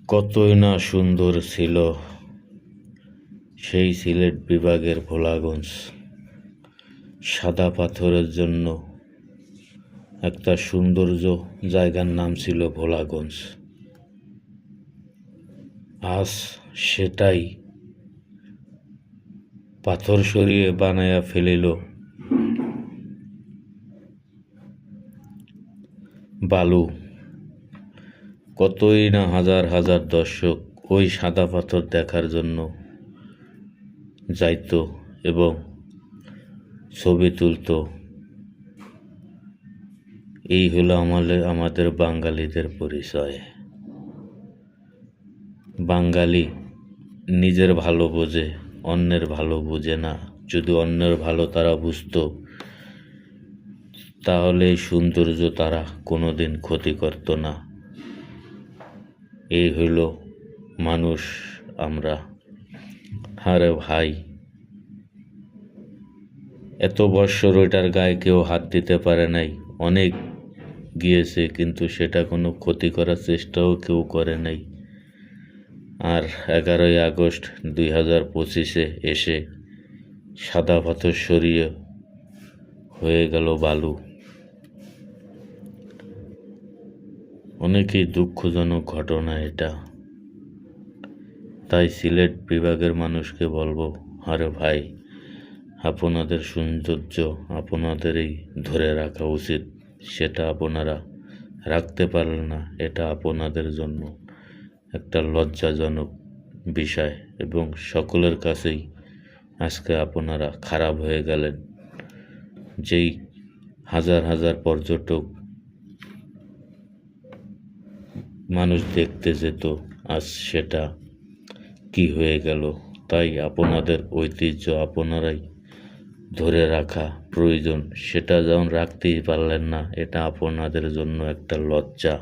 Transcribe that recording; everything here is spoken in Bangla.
কতই না সুন্দর ছিল সেই সিলেট বিভাগের ভোলাগঞ্জ। সাদা পাথরের জন্য একটা সৌন্দর্য জায়গার নাম ছিল ভোলাগঞ্জ। আজ সেটাই পাথর সরিয়ে বানায়া ফেলিল বালু। কতই না হাজার হাজার দর্শক ওই সাদা পাথর দেখার জন্য যাইতো এবং ছবি তুলতো। এই হলো আমাদের বাঙালিদের পরিচয়। বাঙালি নিজের ভালো বোঝে, অন্যের ভালো বোঝে না। যদি অন্যের ভালো তারা বুঝতো তাহলে এই সৌন্দর্য তারা কোনোদিন ক্ষতি করত না। এই হইল মানুষ আমরা। আরে ভাই, এত বৎসর ওইটার গায়ে কেউ হাত দিতে পারে নাই। অনেক গিয়েছে কিন্তু সেটা কোনো ক্ষতি করার চেষ্টাও কেউ করে নাই। আর 11ই আগস্ট 2025-এ এসে সাদা পাথর সরিয়ে হয়ে গেল বালু। অনেকই দুঃখজনক ঘটনা এটা। তাই সিলেট বিভাগের মানুষকে বলবো, আরে ভাই, আপনাদের সৌন্দর্য আপনাদেরই ধরে রাখা উচিত। সেটা আপনারা রাখতে পারলেন না, এটা আপনাদের জন্য একটা লজ্জাজনক বিষয় এবং সকলের কাছেই আজকে আপনারা খারাপ হয়ে গেলেন। যেই হাজার হাজার পর্যটক মানুষ দেখতে যেত, আজ সেটা কি হয়ে গেল। তাই আপনাদের ঐতিহ্য আপনারাই ধরে রাখা প্রয়োজন। সেটা যেমন রাখতেই পারলেন না, এটা আপনাদের জন্য একটা লজ্জা।